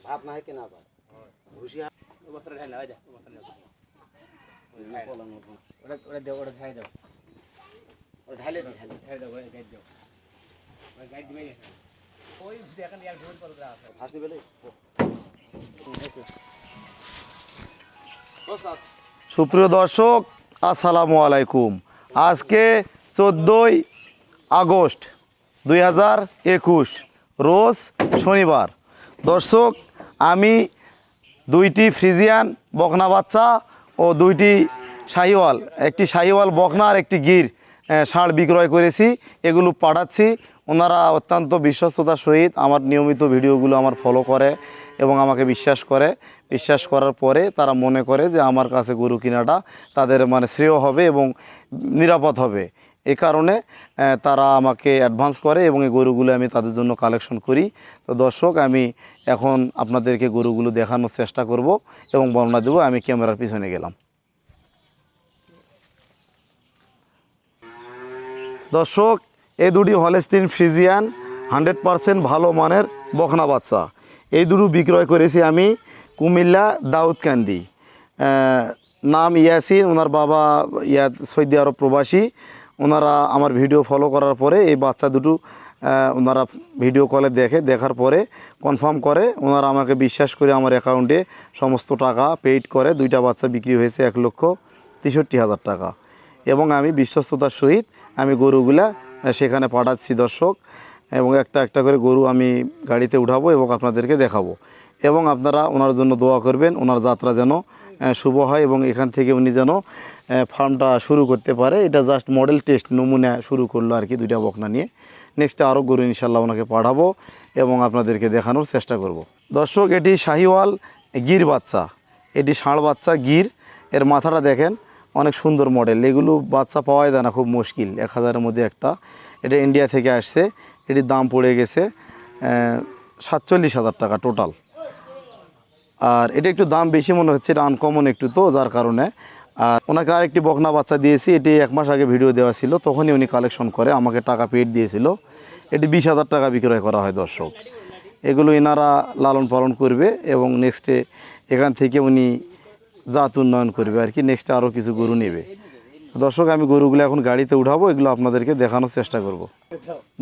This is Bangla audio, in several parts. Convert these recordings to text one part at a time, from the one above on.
ভাত না কেনা ভুসি সুপ্রিয় দর্শক, আসসালামু আলাইকুম। আজকে 14ই আগস্ট 2021 রোজ শনিবার। দর্শক, আমি দুইটি ফ্রিজিয়ান বকনা বাচ্চা ও দুইটি শাহিওয়াল, একটি শাহিওয়াল বকনা আর একটি গির ষাঁড় বিক্রয় করেছি। এগুলো পাঠাচ্ছি। ওনারা অত্যন্ত বিশ্বস্ততার সহিত আমার নিয়মিত ভিডিওগুলো আমার ফলো করে এবং আমাকে বিশ্বাস করে। বিশ্বাস করার পরে তারা মনে করে যে আমার কাছে গরু কেনাটা তাদের শ্রেয় হবে এবং নিরাপদ হবে। এ কারণে তারা আমাকে অ্যাডভান্স করে এবং এই গরুগুলো আমি তাদের জন্য কালেকশন করি। তো দর্শক, আমি এখন আপনাদেরকে গরুগুলো দেখানোর চেষ্টা করব এবং বর্ণনা দেবো। আমি ক্যামেরার পিছনে গেলাম। দর্শক, এই দুটি হলস্টিন ফ্রিজিয়ান 100% ভালো মানের বকনা বাচ্চা। এই দুটো বিক্রয় করেছি আমি কুমিল্লা দাউদকান্দি। নাম ইয়াসিন, ওনার বাবা সৌদি আরব প্রবাসী। ওনারা আমার ভিডিও ফলো করার পরে এই বাচ্চা দুটো ওনারা ভিডিও কলে দেখার পরে কনফার্ম করে। ওনারা আমাকে বিশ্বাস করে আমার অ্যাকাউন্টে সমস্ত টাকা পেইড করে। দুইটা বাচ্চা বিক্রি হয়েছে 1,63,000 টাকা এবং আমি বিশ্বস্ততার সহিত আমি গরুগুলা সেখানে পাঠাচ্ছি দর্শক। এবং একটা একটা করে গরু আমি গাড়িতে উঠাবো এবং আপনাদেরকে দেখাবো। এবং আপনারা ওনার জন্য দোয়া করবেন, ওনার যাত্রা যেন শুভ হয় এবং এখান থেকে উনি যেন ফার্মটা শুরু করতে পারে। এটা জাস্ট মডেল টেস্ট, নমুনা শুরু করলো আর কি, দুইটা বকনা নিয়ে। নেক্সটে আরও গরু ইনশাল্লাহ ওনাকে পাঠাবো এবং আপনাদেরকে দেখানোর চেষ্টা করব। দর্শক, এটি শাহিওয়াল গির বাচ্চা, এটি ষাঁড় বাচ্চা গির। এর মাথাটা দেখেন, অনেক সুন্দর মডেল। এগুলো বাচ্চা পাওয়াই যায় না, খুব মুশকিল। 1000-এর মধ্যে একটা। এটা ইন্ডিয়া থেকে আসছে। এটির দাম পড়ে গেছে 47,000 টাকা টোটাল। আর এটা একটু দাম বেশি মনে হচ্ছে, এটা আনকমন একটু, তো যার কারণে। আর ওনাকে আরেকটি বকনা বাচ্চা দিয়েছি। এটি 1 মাস আগে ভিডিও দেওয়া ছিল, তখনই উনি কালেকশন করে আমাকে টাকা পেড দিয়েছিল। এটি 20,000 টাকা বিক্রয় করা হয় দর্শক। এগুলো এনারা লালন পালন করবে এবং নেক্সটে এখান থেকে উনি জাত উন্নয়ন করবে আর কি। নেক্সটে আরও কিছু গরু নেবে। দর্শক, আমি গরুগুলো এখন গাড়িতে উঠাবো, এগুলো আপনাদেরকে দেখানোর চেষ্টা করব।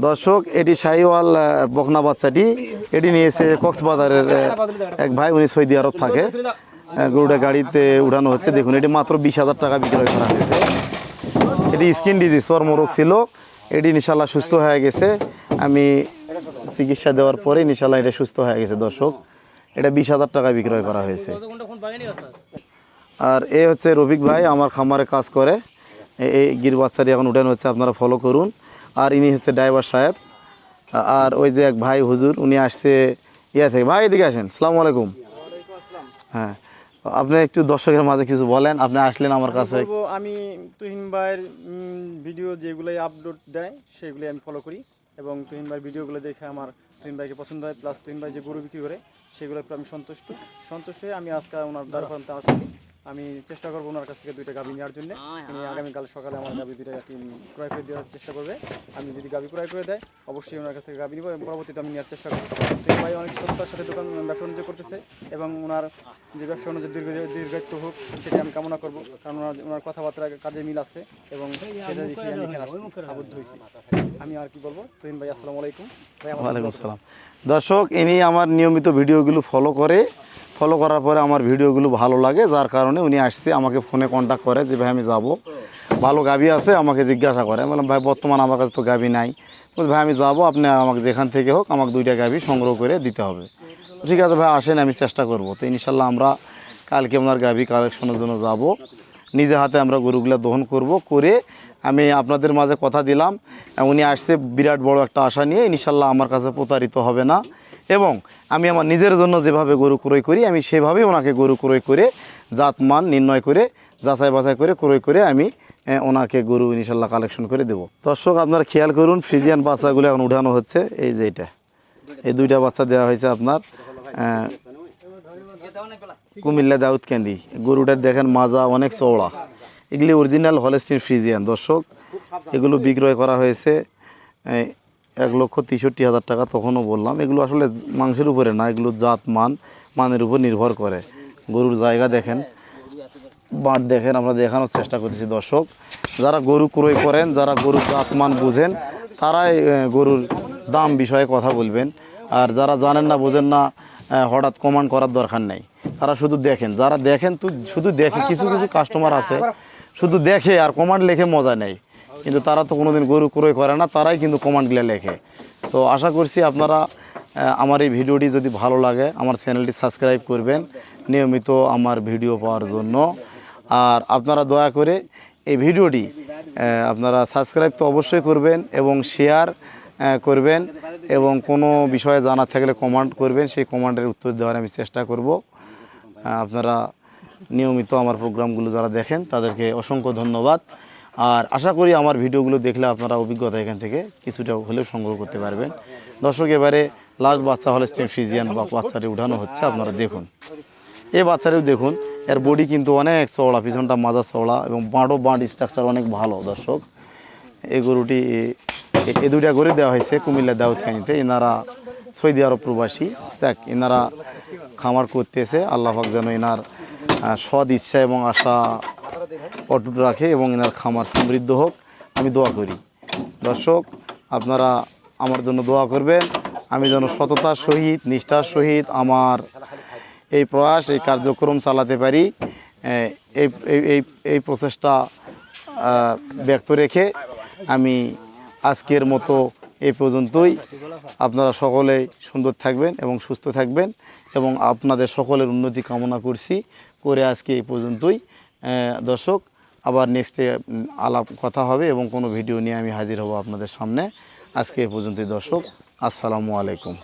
দর্শক, এটি শাহিওয়াল বকনা বাচ্চাটি এটি নিয়েছে কক্সবাজারের এক ভাই, উনি সৌদি আরব থাকে। গরুটা গাড়িতে উঠানো হচ্ছে। দেখুন, এটি মাত্র 20,000 টাকা বিক্রয় করা হয়েছে। এটি স্কিন ডিজিজ, চর্মরোগ ছিল। এটি ইনশাল্লাহ সুস্থ হয়ে গেছে। আমি চিকিৎসা দেওয়ার পরে ইনশাল্লাহ এটা সুস্থ হয়ে গেছে দর্শক। এটা 20,000 টাকা বিক্রয় করা হয়েছে। আর এ হচ্ছে রফিক ভাই, আমার খামারে কাজ করে। এই গির বাচ্চাটি এখন উঠানো হচ্ছে, আপনারা ফলো করুন। আর ইনি হচ্ছে ড্রাইভার সাহেব। আর ওই যে এক ভাই হুজুর, উনি আসছে ইয়া থেকে। ভাই এদিকে আসেন। আসসালামু আলাইকুম। হ্যাঁ, আপনি একটু দর্শকের মাঝে কিছু বলেন। আপনি আসলেন আমার কাছে। আমি তুহিন ভাইয়ের ভিডিও যেগুলোই আপলোড দেয় সেগুলোই আমি ফলো করি এবং তুহিন ভাইয়ের ভিডিওগুলো দেখে আমার তুহিন ভাইকে পছন্দ হয়। প্লাস তুহিন ভাই যে গরু বিক্রি করে সেগুলো আমি সন্তুষ্ট হয়ে আমি আজকে ওনার দ্বারপ্রান্তে আসছি। আমি চেষ্টা করবো ওনার কাছ থেকে 2টা গাভী নেওয়ার জন্য। উনি আগামীকাল সকালে আমার গাভী 2টা ক্রয় করে দেওয়ার চেষ্টা করবে। আমি যদি গাভী ক্রয় করে দেয় অবশ্যই ওনার কাছ থেকে গাভী নিব এবং পরবর্তীতে আমি নেওয়ার চেষ্টা করবো। তুহিন ভাই অনেক সততার সাথে ব্যবসা বাণিজ্য করতেছে এবং ওনার যে ব্যবসা বাণিজ্য দীর্ঘায়িত্ব হোক সেটা আমি কামনা করবো, কারণ ওনার কথাবার্তা কাজে মিল আছে এবং সেটা দেখে আমি এখানে আবদ্ধ হয়েছি। আমি আর কি বলবো। তুহিন ভাই, আসসালামু আলাইকুম। ওয়ালাইকুম আসসালাম। দর্শক, ইনি আমার নিয়মিত ভিডিওগুলো ফলো করার পরে আমার ভিডিওগুলো ভালো লাগে, যার কারণে উনি আসছে, আমাকে ফোনে কন্ট্যাক্ট করে যে ভাই আমি যাব, ভালো গাভী আছে, আমাকে জিজ্ঞাসা করে। আমি বললাম ভাই বর্তমান আমার কাছে তো গাভী নাই। বলছি ভাই আমি যাব, আপনি আমাকে যেখান থেকে হোক আমাকে 2টা গাভী সংগ্রহ করে দিতে হবে। ঠিক আছে ভাই, আসেন, আমি চেষ্টা করব। তো ইনশাল্লাহ আমরা কালকে ওনার গাভী কালেকশনের জন্য যাব। নিজে হাতে আমরা গরুগুলো দহন করে আমি আপনাদের মাঝে কথা দিলাম, উনি আসছে বিরাট বড় একটা আশা নিয়ে। ইনশাল্লাহ আমার কাছে প্রতারিত হবে না এবং আমি আমার নিজের জন্য যেভাবে গরু ক্রয় করি আমি সেভাবেই ওনাকে গরু ক্রয় করে জাতমান নির্ণয় করে যাচাই বাছাই করে ক্রয় করে আমি ওনাকে গরু ইনশাল্লাহ কালেকশন করে দেব। দর্শক, আপনারা খেয়াল করুন, ফ্রিজিয়ান বাচ্চাগুলো এখন উঠানো হচ্ছে। এই যে এই 2টা বাচ্চা দেওয়া হয়েছে আপনার কুমিল্লা দাউদকান্দি। গরুটার দেখেন মাজা অনেক চওড়া। এগুলি অরিজিনাল হলস্টিন ফ্রিজিয়ান দর্শক। এগুলো বিক্রয় করা হয়েছে 1,63,000 টাকা তখনও বললাম। এগুলো আসলে মাংসের উপরে না, এগুলো জাত মানের উপর নির্ভর করে। গরুর জায়গা দেখেন, বাট দেখেন, আমরা দেখানোর চেষ্টা করতেছি দর্শক। যারা গরু ক্রয় করেন, যারা গরুর জাত মান বুঝেন, তারাই গরুর দাম বিষয়ে কথা বলবেন। আর যারা জানেন না, বোঝেন না, হঠাৎ কমান্ড করার দরকার নেই। তারা শুধু দেখেন, যারা দেখেন তো শুধু দেখে। কিছু কিছু কাস্টমার আছে শুধু দেখে আর কমান্ড লেখে মজা নেই, কিন্তু তারা তো কোনোদিন গরু ক্রয় করে না, তারাই কিন্তু কমান্ডগুলো লেখে। তো আশা করছি আপনারা আমার এই ভিডিওটি যদি ভালো লাগে, আমার চ্যানেলটি সাবস্ক্রাইব করবেন নিয়মিত আমার ভিডিও পাওয়ার জন্য। আর আপনারা দয়া করে এই ভিডিওটি আপনারা সাবস্ক্রাইব তো অবশ্যই করবেন এবং শেয়ার করবেন, এবং কোনো বিষয়ে জানা থাকলে কমেন্ট করবেন, সেই কমেন্টের উত্তর দেওয়ার আমি চেষ্টা করব। আপনারা নিয়মিত আমার প্রোগ্রামগুলো যারা দেখেন তাদেরকে অসংখ্য ধন্যবাদ। আর আশা করি আমার ভিডিওগুলো দেখলে আপনারা অভিজ্ঞতা এখান থেকে কিছুটা হলেও সংগ্রহ করতে পারবেন। দর্শক, এবারে লাস্ট বাচ্চা হলস্টিন ফ্রিজিয়ান বাচ্চাটি উঠানো হচ্ছে, আপনারা দেখুন। এই বাচ্চাটিও দেখুন, এর বডি কিন্তু অনেক চওড়া, পিছনটা মাজা চওড়া এবং বাঁট স্ট্রাকচার অনেক ভালো দর্শক। এই গরুটি এই দুইটা গরু দেওয়া হয়েছে কুমিল্লা দাউদকানিতে। এনারা সৌদি আরব প্রবাসী, দেখ এনারা খামার করতেছে। আল্লাহ পাক যেন এনার সৎ ইচ্ছা এবং আশা অটুট রাখে এবং এনার খামার সমৃদ্ধ হোক, আমি দোয়া করি। দর্শক, আপনারা আমার জন্য দোয়া করবেন, আমি যেন সততার সহিত, নিষ্ঠার সহিত আমার এই প্রয়াস, এই কার্যক্রম চালাতে পারি। এই প্রচেষ্টা ব্যক্ত রেখে আমি আজকের মতো এই পর্যন্তই। আপনারা সকলেই সুন্দর থাকবেন এবং সুস্থ থাকবেন, এবং আপনাদের সকলের উন্নতি কামনা করছি করে আজকে এই পর্যন্তই। দর্শক, আবার নেক্সটে আলাপ কথা হবে এবং কোনো ভিডিও নিয়ে আমি হাজির হব আপনাদের সামনে। আজকে এই পর্যন্তই দর্শক, আসসালামু আলাইকুম।